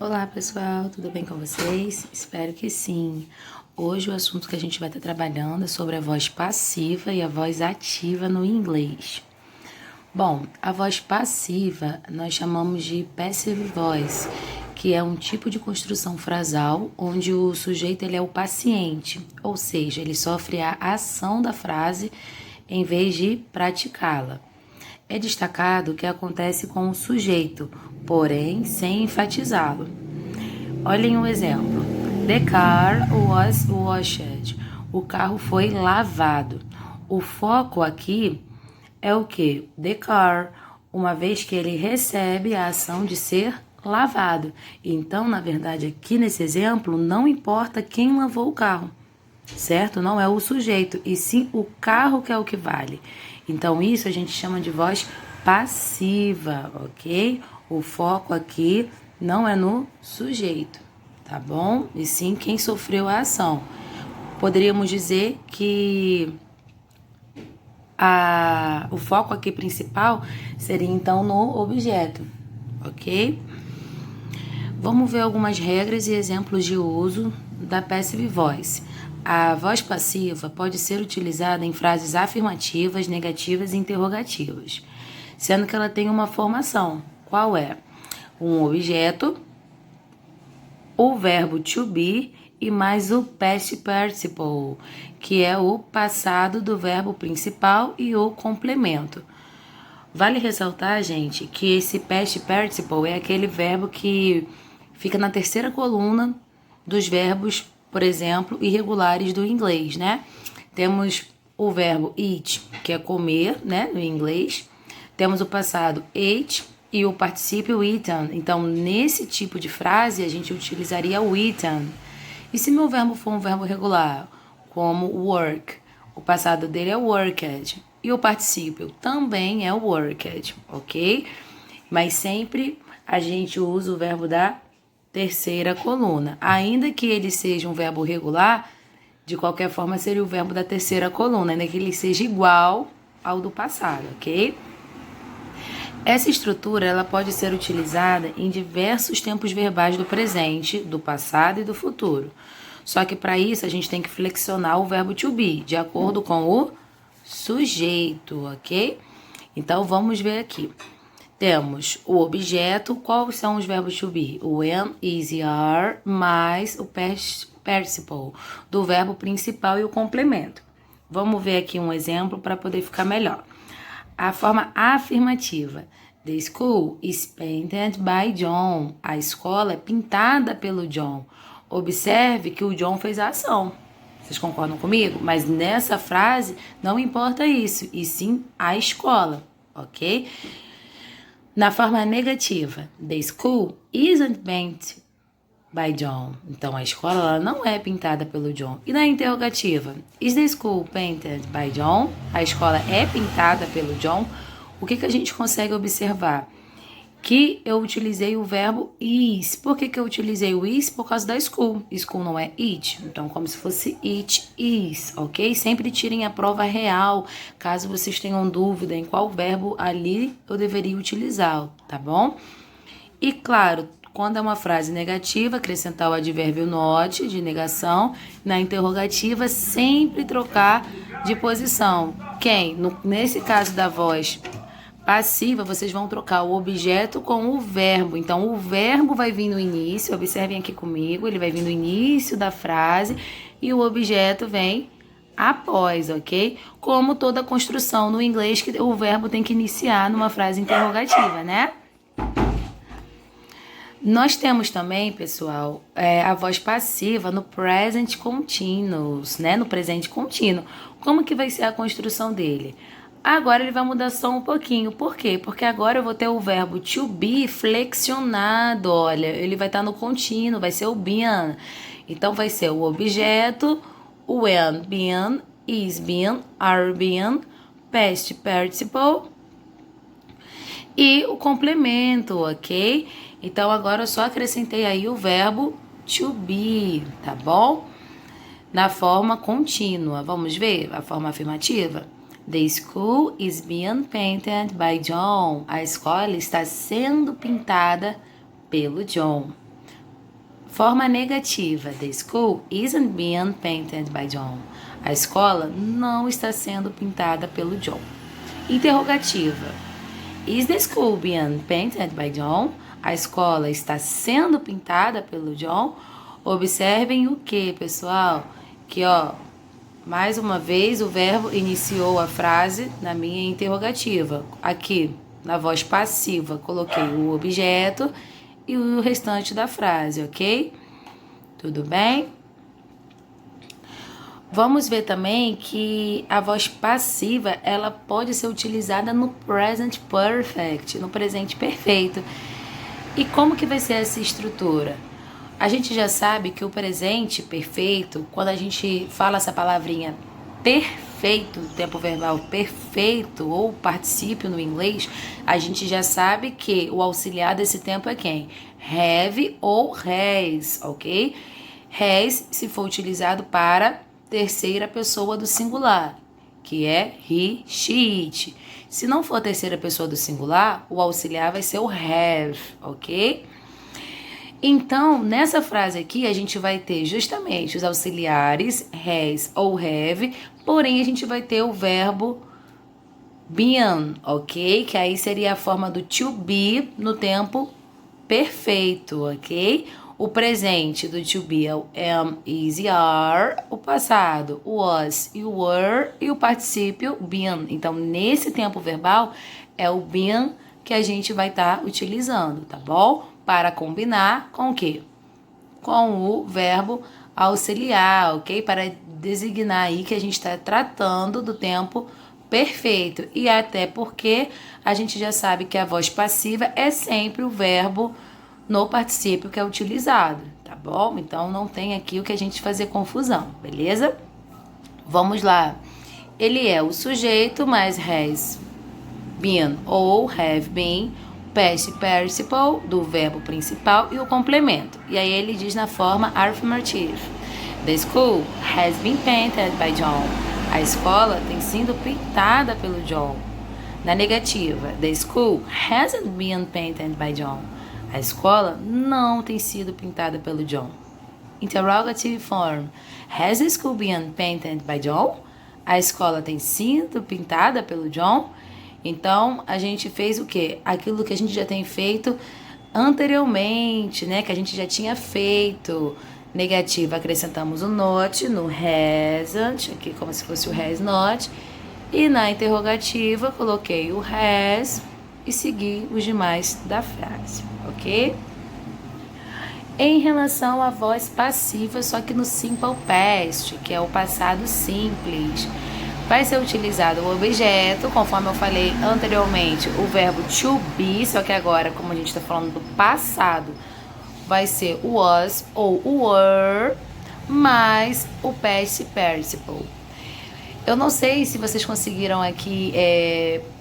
Olá pessoal, tudo bem com vocês? Espero que sim. Hoje o assunto que a gente vai estar trabalhando é sobre a voz passiva e a voz ativa no inglês. Bom, a voz passiva nós chamamos de passive voice, que é um tipo de construção frasal onde o sujeito ele é o paciente, ou seja, ele sofre a ação da frase em vez de praticá-la. É destacado que acontece com o sujeito, porém sem enfatizá-lo. Olhem um exemplo. The car was washed. O carro foi lavado. O foco aqui é o que? The car, uma vez que ele recebe a ação de ser lavado. Então, na verdade, aqui nesse exemplo, não importa quem lavou o carro, certo? Não é o sujeito, e sim o carro que é o que vale. Então, isso a gente chama de voz passiva, ok? O foco aqui não é no sujeito, tá bom? E sim quem sofreu a ação. Poderíamos dizer que o foco aqui principal seria então no objeto, ok? Vamos ver algumas regras e exemplos de uso da passive voice. A voz passiva pode ser utilizada em frases afirmativas, negativas e interrogativas, sendo que ela tem uma formação. Qual é? Um objeto, o verbo to be e mais o past participle, que é o passado do verbo principal e o complemento. Vale ressaltar, gente, que esse past participle é aquele verbo que fica na terceira coluna dos verbos, por exemplo, irregulares do inglês, né? Temos o verbo eat, que é comer, né, no inglês. Temos o passado ate e o particípio eaten. Então, nesse tipo de frase, a gente utilizaria o eaten. E se meu verbo for um verbo regular, como work, o passado dele é worked. E o particípio também é worked, ok? Mas sempre a gente usa o verbo da terceira coluna. Ainda que ele seja um verbo regular, de qualquer forma seria o verbo da terceira coluna, ainda que ele seja igual ao do passado, ok? Essa estrutura ela pode ser utilizada em diversos tempos verbais do presente, do passado e do futuro. Só que para isso a gente tem que flexionar o verbo to be, de acordo com o sujeito, ok? Então vamos ver aqui. Temos o objeto, quais são os verbos to be? O am, is e are, mais o past participle, do verbo principal e o complemento. Vamos ver aqui um exemplo para poder ficar melhor. A forma afirmativa. The school is painted by John. A escola é pintada pelo John. Observe que o John fez a ação. Vocês concordam comigo? Mas nessa frase não importa isso, e sim a escola, ok? Na forma negativa, the school isn't painted by John. Então, a escola ela não é pintada pelo John. E na interrogativa, is the school painted by John? A escola é pintada pelo John. O que a gente consegue observar? Que eu utilizei o verbo is. Por que eu utilizei o is? Por causa da school. School não é it. Então, como se fosse it is, ok? Sempre tirem a prova real, caso vocês tenham dúvida em qual verbo ali eu deveria utilizar, tá bom? E, claro, quando é uma frase negativa, acrescentar o advérbio not, de negação. Na interrogativa, sempre trocar de posição. Quem? Nesse caso da voz passiva, vocês vão trocar o objeto com o verbo. Então, o verbo vai vir no início, observem aqui comigo, ele vai vir no início da frase e o objeto vem após, ok? Como toda construção no inglês, que o verbo tem que iniciar numa frase interrogativa, né? Nós temos também, pessoal, a voz passiva no present continuous, né? No presente contínuo. Como que vai ser a construção dele? Agora ele vai mudar só um pouquinho. Por quê? Porque agora eu vou ter o verbo to be flexionado. Olha, ele vai estar no contínuo, vai ser o been. Então vai ser o objeto, o when, been, is been, are been, past participle e o complemento, ok? Então agora eu só acrescentei aí o verbo to be, tá bom? Na forma contínua. Vamos ver a forma afirmativa? The school is being painted by John. A escola está sendo pintada pelo John. Forma negativa. The school isn't being painted by John. A escola não está sendo pintada pelo John. Interrogativa. Is the school being painted by John? A escola está sendo pintada pelo John? Observem o que, pessoal? Que, mais uma vez, o verbo iniciou a frase na minha interrogativa. Aqui, na voz passiva, coloquei o objeto e o restante da frase, ok? Tudo bem? Vamos ver também que a voz passiva, ela pode ser utilizada no present perfect, no presente perfeito. E como que vai ser essa estrutura? A gente já sabe que o presente perfeito, quando a gente fala essa palavrinha perfeito, tempo verbal perfeito ou particípio no inglês, a gente já sabe que o auxiliar desse tempo é quem? Have ou has, ok? Has, se for utilizado para terceira pessoa do singular, que é he, she, it. Se não for terceira pessoa do singular, o auxiliar vai ser o have, ok? Então, nessa frase aqui, a gente vai ter justamente os auxiliares has ou have, porém a gente vai ter o verbo been, ok? Que aí seria a forma do to be no tempo perfeito, ok? O presente do to be é o am, is e are. O passado, o was e o were. E o particípio, been. Então, nesse tempo verbal, é o been que a gente vai estar utilizando, tá bom? Para combinar com o quê? Com o verbo auxiliar, ok? Para designar aí que a gente está tratando do tempo perfeito. E até porque a gente já sabe que a voz passiva é sempre o verbo no particípio que é utilizado, tá bom? Então, não tem aqui o que a gente fazer confusão, beleza? Vamos lá. Ele é o sujeito, mas has been ou have been, past participle do verbo principal e o complemento. E aí ele diz na forma affirmative. The school has been painted by John. A escola tem sido pintada pelo John. Na negativa, the school hasn't been painted by John. A escola não tem sido pintada pelo John. Interrogative form. Has the school been painted by John? A escola tem sido pintada pelo John? Então, a gente fez o quê? Aquilo que a gente já tem feito anteriormente, né? Que a gente já tinha feito. Negativa, acrescentamos o not no hasn't, aqui como se fosse o has not. E na interrogativa, coloquei o has e segui os demais da frase, ok? Em relação à voz passiva, só que no simple past, que é o passado simples, vai ser utilizado o objeto, conforme eu falei anteriormente, o verbo to be, só que agora, como a gente está falando do passado, vai ser o was ou o were, mais o past participle. Eu não sei se vocês conseguiram aqui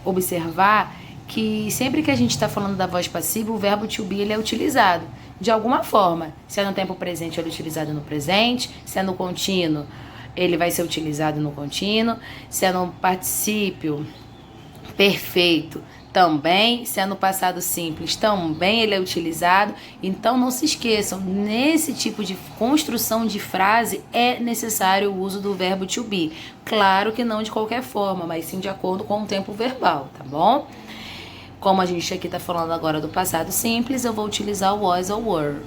observar que sempre que a gente está falando da voz passiva, o verbo to be ele é utilizado de alguma forma. Se é no tempo presente, ele é utilizado no presente. Se é no contínuo, ele vai ser utilizado no contínuo. Se é no particípio perfeito, também. Se é no passado simples, também ele é utilizado. Então, não se esqueçam, nesse tipo de construção de frase é necessário o uso do verbo to be. Claro que não de qualquer forma, mas sim de acordo com o tempo verbal, tá bom? Como a gente aqui está falando agora do passado simples, eu vou utilizar o was ou were.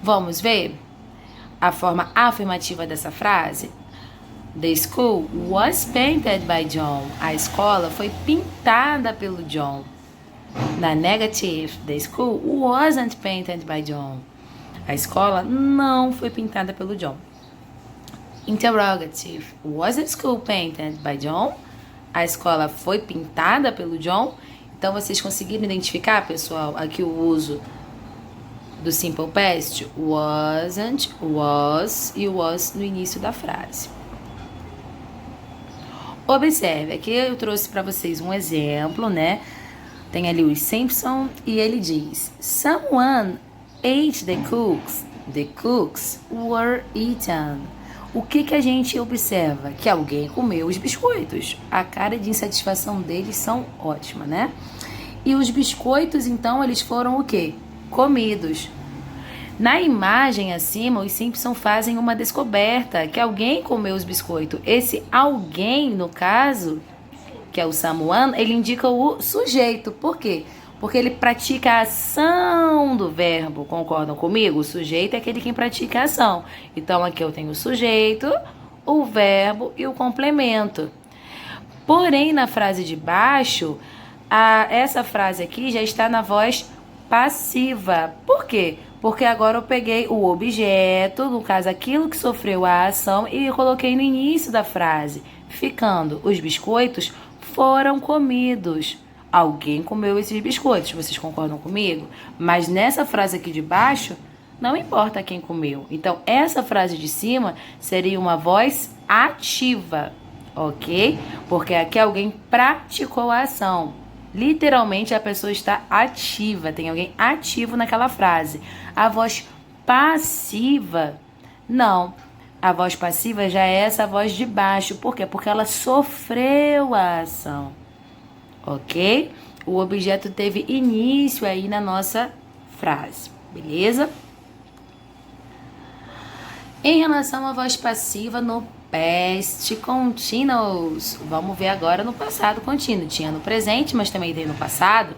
Vamos ver a forma afirmativa dessa frase? The school was painted by John. A escola foi pintada pelo John. Na negative, the school wasn't painted by John. A escola não foi pintada pelo John. Interrogative, was the school painted by John? A escola foi pintada pelo John? Então, vocês conseguiram identificar, pessoal, aqui o uso do simple past? Wasn't, was e was no início da frase. Observe, aqui eu trouxe para vocês um exemplo, né? Tem ali o Simpson e ele diz: Someone ate the cookies. The cookies were eaten. O que a gente observa? Que alguém comeu os biscoitos. A cara de insatisfação deles são ótima, né? E os biscoitos, então, eles foram o quê? Comidos. Na imagem acima, os Simpsons fazem uma descoberta, que alguém comeu os biscoitos. Esse alguém, no caso, que é o someone, ele indica o sujeito. Por quê? Porque ele pratica a ação do verbo. Concordam comigo? O sujeito é aquele que pratica a ação. Então, aqui eu tenho o sujeito, o verbo e o complemento. Porém, na frase de baixo, essa frase aqui já está na voz passiva. Por quê? Porque agora eu peguei o objeto, no caso aquilo que sofreu a ação, e coloquei no início da frase, ficando: os biscoitos foram comidos. Alguém comeu esses biscoitos, vocês concordam comigo? Mas nessa frase aqui de baixo, não importa quem comeu. Então, essa frase de cima seria uma voz ativa, ok? Porque aqui alguém praticou a ação. Literalmente, a pessoa está ativa, tem alguém ativo naquela frase. A voz passiva, não. A voz passiva já é essa voz de baixo. Por quê? Porque ela sofreu a ação. Ok? O objeto teve início aí na nossa frase, beleza? Em relação à voz passiva no past continuous, vamos ver agora no passado contínuo. Tinha no presente, mas também tem no passado.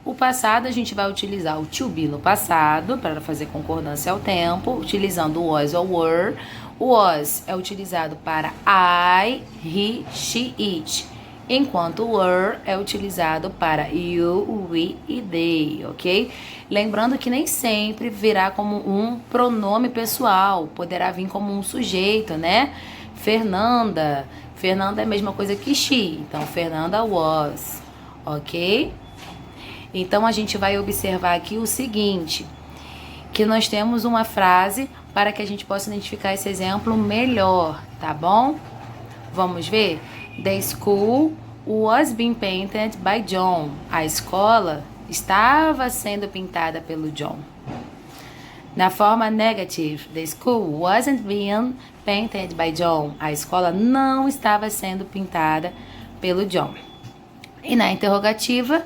O passado a gente vai utilizar o to be no passado, para fazer concordância ao tempo, utilizando o was ou were. O was é utilizado para I, he, she, it, enquanto o were é utilizado para you, we e they, ok? Lembrando que nem sempre virá como um pronome pessoal, poderá vir como um sujeito, né? Fernanda. Fernanda é a mesma coisa que she, então Fernanda was, ok? Então a gente vai observar aqui o seguinte, que nós temos uma frase para que a gente possa identificar esse exemplo melhor, tá bom? Vamos ver? The school was being painted by John. A escola estava sendo pintada pelo John. Na forma negative, the school wasn't being painted by John. A escola não estava sendo pintada pelo John. E na interrogativa,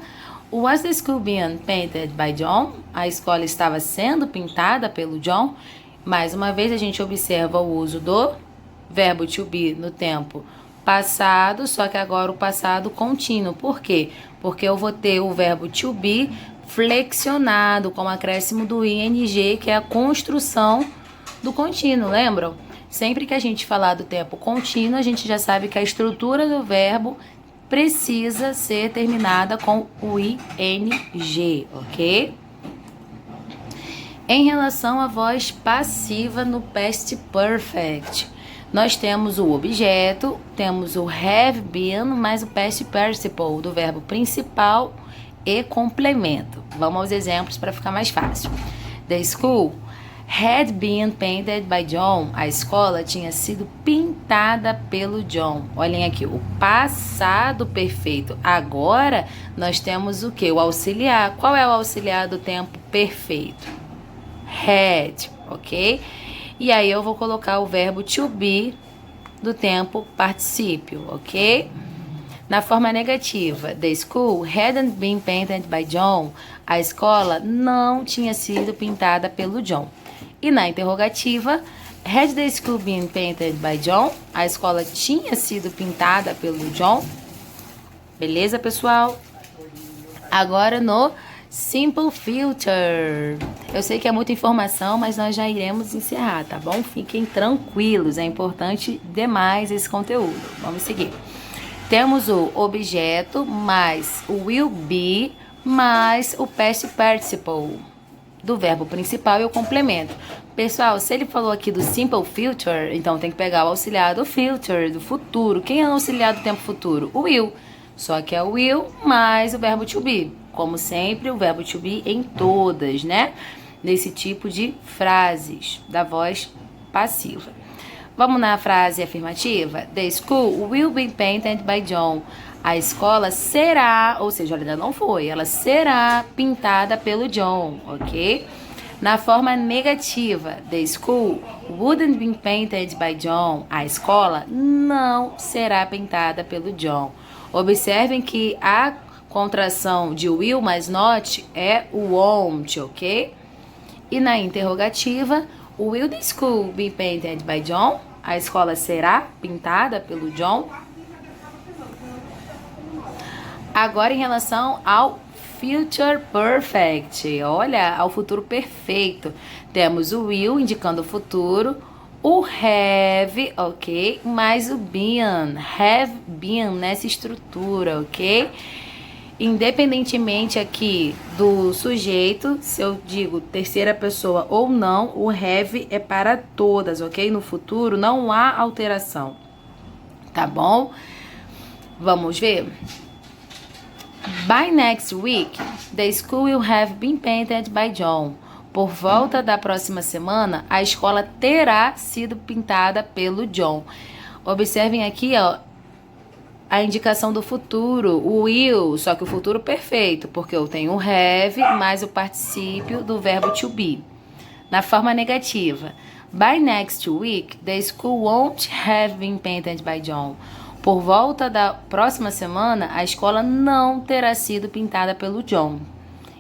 was the school being painted by John? A escola estava sendo pintada pelo John. Mais uma vez, a gente observa o uso do verbo to be no tempo passado, só que agora o passado contínuo. Por quê? Porque eu vou ter o verbo to be flexionado com o acréscimo do ing, que é a construção do contínuo, lembram? Sempre que a gente falar do tempo contínuo, a gente já sabe que a estrutura do verbo precisa ser terminada com o ing, ok? Em relação à voz passiva no past perfect, nós temos o objeto, temos o have been, mais o past participle do verbo principal e complemento. Vamos aos exemplos para ficar mais fácil. The school had been painted by John. A escola tinha sido pintada pelo John. Olhem aqui, o passado perfeito. Agora nós temos o que? O auxiliar. Qual é o auxiliar do tempo perfeito? Had, ok? E aí eu vou colocar o verbo to be do tempo particípio, ok? Na forma negativa, the school hadn't been painted by John. A escola não tinha sido pintada pelo John. E na interrogativa, had the school been painted by John? A escola tinha sido pintada pelo John. Beleza, pessoal? Agora no Simple Future. Eu sei que é muita informação, mas nós já iremos encerrar, tá bom? Fiquem tranquilos, é importante demais esse conteúdo. Vamos seguir. Temos o objeto mais o will be mais o past participle do verbo principal e o complemento. Pessoal, se ele falou aqui do Simple Future, então tem que pegar o auxiliar do future, do futuro. Quem é o auxiliar do tempo futuro? O will. Só que é o will mais o verbo to be. Como sempre, o verbo to be em todas, né? Nesse tipo de frases da voz passiva. Vamos na frase afirmativa? The school will be painted by John. A escola será, ou seja, ela ainda não foi, ela será pintada pelo John, ok? Na forma negativa, the school wouldn't be painted by John. A escola não será pintada pelo John. Observem que a contração de will mais not é o won't, ok? E na interrogativa, will the school be painted by John? A escola será pintada pelo John? Agora em relação ao future perfect, olha, ao futuro perfeito. Temos o will indicando o futuro, o have, ok? Mais o been, have been nessa estrutura, ok? Independentemente aqui do sujeito, se eu digo terceira pessoa ou não, o have é para todas, ok? No futuro não há alteração, tá bom? Vamos ver? By next week, the school will have been painted by John. Por volta da próxima semana, a escola terá sido pintada pelo John. Observem aqui, ó, a indicação do futuro, o will, só que o futuro perfeito, porque eu tenho o have mais o particípio do verbo to be. Na forma negativa, by next week, the school won't have been painted by John. Por volta da próxima semana, a escola não terá sido pintada pelo John.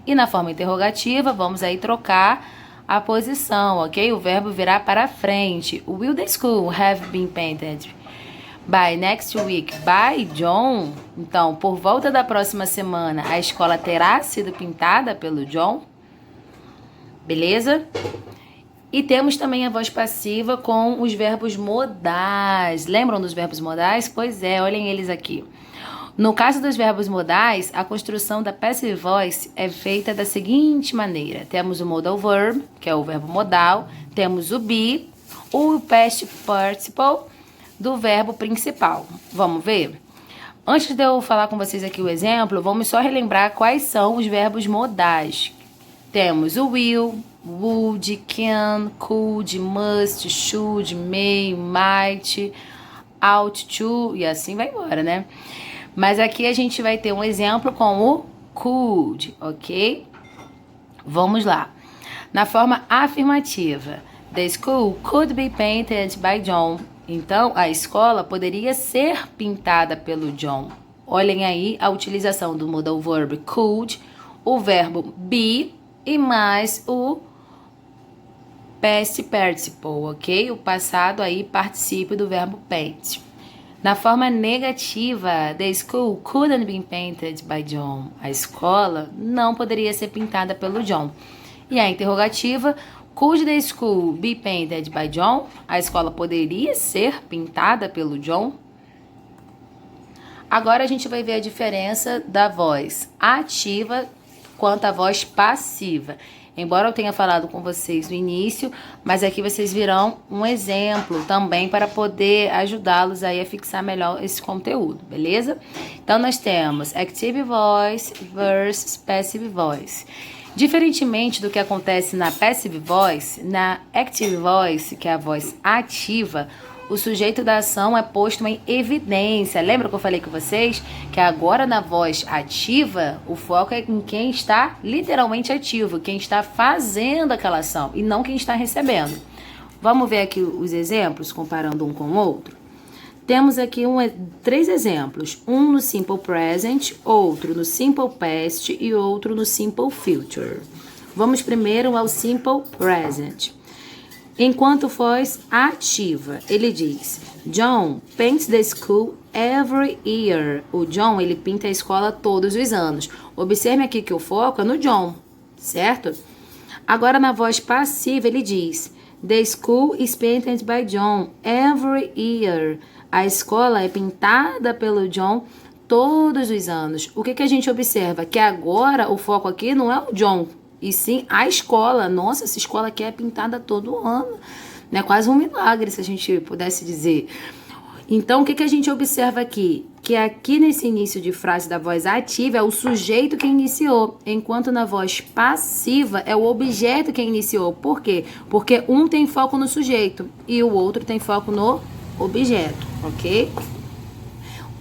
E na forma interrogativa, vamos aí trocar a posição, ok? O verbo virá para frente. Will the school have been painted by next week by John? Então, por volta da próxima semana, a escola terá sido pintada pelo John? Beleza? E temos também a voz passiva com os verbos modais. Lembram dos verbos modais? Pois é, olhem eles aqui. No caso dos verbos modais, a construção da passive voice é feita da seguinte maneira. Temos o modal verb, que é o verbo modal. Temos o be, o past participle do verbo principal. Vamos ver? Antes de eu falar com vocês aqui o exemplo, vamos só relembrar quais são os verbos modais. Temos o will, would, can, could, must, should, may, might, ought to, e assim vai embora, né? Mas aqui a gente vai ter um exemplo com o could, ok? Vamos lá. Na forma afirmativa, the school could be painted by John. Então, a escola poderia ser pintada pelo John. Olhem aí a utilização do modal verb could, o verbo be e mais o past participle, ok? O passado aí particípio do verbo paint. Na forma negativa, the school couldn't be painted by John. A escola não poderia ser pintada pelo John. E a interrogativa, could the school be painted by John? A escola poderia ser pintada pelo John? Agora a gente vai ver a diferença da voz ativa quanto à voz passiva. Embora eu tenha falado com vocês no início, mas aqui vocês virão um exemplo também para poder ajudá-los aí a fixar melhor esse conteúdo, beleza? Então, nós temos active voice versus passive voice. Diferentemente do que acontece na passive voice, na active voice, que é a voz ativa, o sujeito da ação é posto em evidência. Lembra que eu falei com vocês que agora na voz ativa, o foco é em quem está literalmente ativo, quem está fazendo aquela ação e não quem está recebendo. Vamos ver aqui os exemplos, comparando um com o outro? Temos aqui 3 exemplos, um no simple present, outro no simple past e outro no simple future. Vamos primeiro ao simple present. Enquanto voz ativa, ele diz: John paints the school every year. O John, ele pinta a escola todos os anos. Observe aqui que o foco é no John, certo? Agora, na voz passiva, ele diz: The school is painted by John every year. A escola é pintada pelo John todos os anos. O que a gente observa? Que agora o foco aqui não é o John, e sim a escola. Nossa, essa escola aqui é pintada todo ano. É quase um milagre, se a gente pudesse dizer. Então, o que a gente observa aqui? Que aqui nesse início de frase da voz ativa é o sujeito que iniciou, enquanto na voz passiva é o objeto que iniciou. Por quê? Porque um tem foco no sujeito e o outro tem foco no objeto, ok?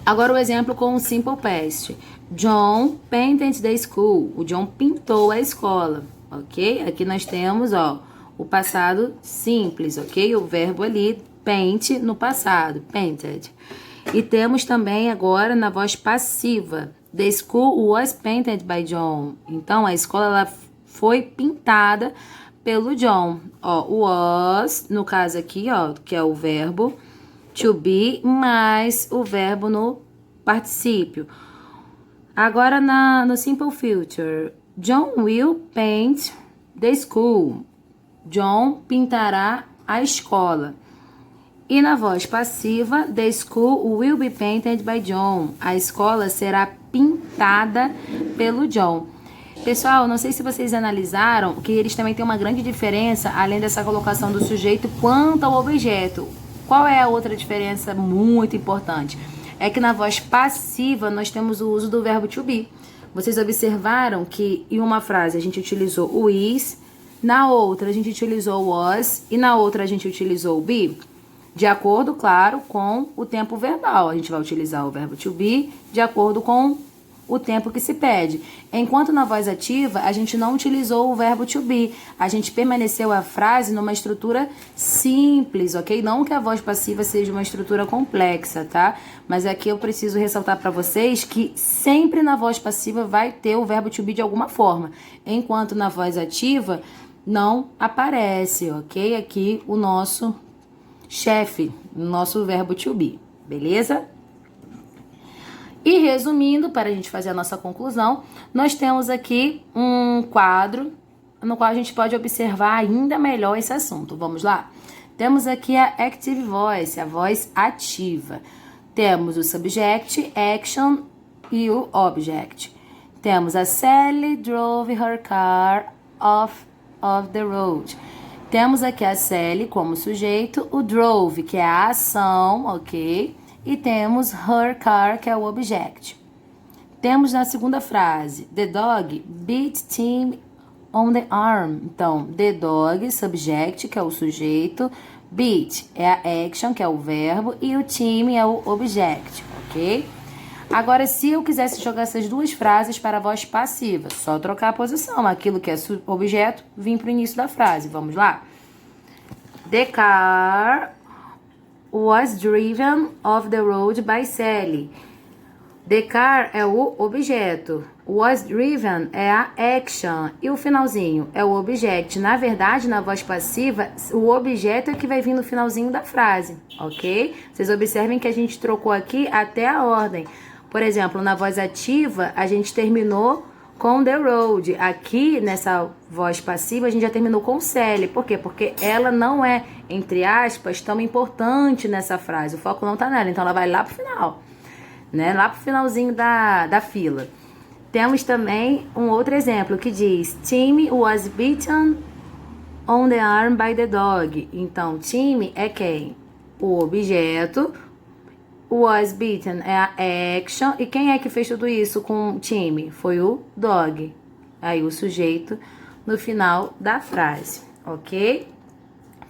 Agora o exemplo com o simple past. John painted the school. O John pintou a escola, ok? Aqui nós temos, ó, o passado simples, ok? O verbo ali, paint, no passado, painted. E temos também agora na voz passiva. The school was painted by John. Então, a escola ela foi pintada pelo John. Ó, was, no caso aqui, ó, que é o verbo to be, mais o verbo no particípio. Agora no simple future. John will paint the school. John pintará a escola. E na voz passiva, the school will be painted by John. A escola será pintada pelo John. Pessoal, não sei se vocês analisaram que eles também têm uma grande diferença, além dessa colocação do sujeito, quanto ao objeto. Qual é a outra diferença muito importante? É que na voz passiva nós temos o uso do verbo to be. Vocês observaram que em uma frase a gente utilizou o is, na outra a gente utilizou o was e na outra a gente utilizou o be? De acordo, claro, com o tempo verbal. A gente vai utilizar o verbo to be de acordo com o tempo que se pede. Enquanto na voz ativa, a gente não utilizou o verbo to be. A gente permaneceu a frase numa estrutura simples, ok? Não que a voz passiva seja uma estrutura complexa, tá? Mas aqui eu preciso ressaltar para vocês que sempre na voz passiva vai ter o verbo to be de alguma forma. Enquanto na voz ativa, não aparece, ok? Aqui o nosso chefe, nosso verbo to be, beleza? E resumindo, para a gente fazer a nossa conclusão, nós temos aqui um quadro no qual a gente pode observar ainda melhor esse assunto. Vamos lá? Temos aqui a active voice, a voz ativa. Temos o subject, action e o object. Temos a Sally drove her car off the road. Temos aqui a Sally como sujeito, o drove, que é a ação, ok? E temos her car, que é o object. Temos na segunda frase, the dog beat Tim on the arm. Então, the dog, subject, que é o sujeito, beat é a action, que é o verbo, e o Tim é o object, ok? Agora, se eu quisesse jogar essas duas frases para a voz passiva, só trocar a posição. Aquilo que é objeto, vim para o início da frase. Vamos lá? The car was driven off the road by Sally. The car é o objeto. Was driven é a action. E o finalzinho é o object. Na verdade, na voz passiva, o objeto é que vai vir no finalzinho da frase, ok? Vocês observem que a gente trocou aqui até a ordem. Por exemplo, na voz ativa, a gente terminou com the road. Aqui, nessa voz passiva, a gente já terminou com Sally. Por quê? Porque ela não é, entre aspas, tão importante nessa frase. O foco não tá nela, então ela vai lá pro final, né? Lá pro finalzinho da fila. Temos também um outro exemplo que diz Tim was beaten on the arm by the dog. Então, Tim é quem? O objeto. Was beaten é a action. E quem é que fez tudo isso com o time? Foi o dog. Aí o sujeito no final da frase, ok?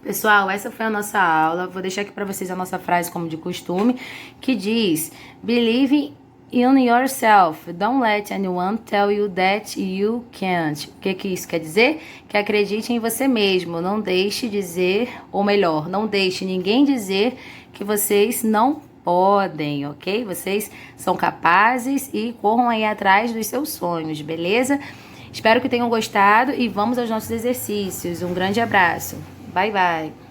Pessoal, essa foi a nossa aula. Vou deixar aqui para vocês a nossa frase como de costume, que diz: Believe in yourself. Don't let anyone tell you that you can't. O que isso quer dizer? Que acredite em você mesmo. Não deixe dizer, ou melhor, não deixe ninguém dizer que vocês não podem, ok? Vocês são capazes e corram aí atrás dos seus sonhos, beleza? Espero que tenham gostado e vamos aos nossos exercícios. Um grande abraço. Bye, bye.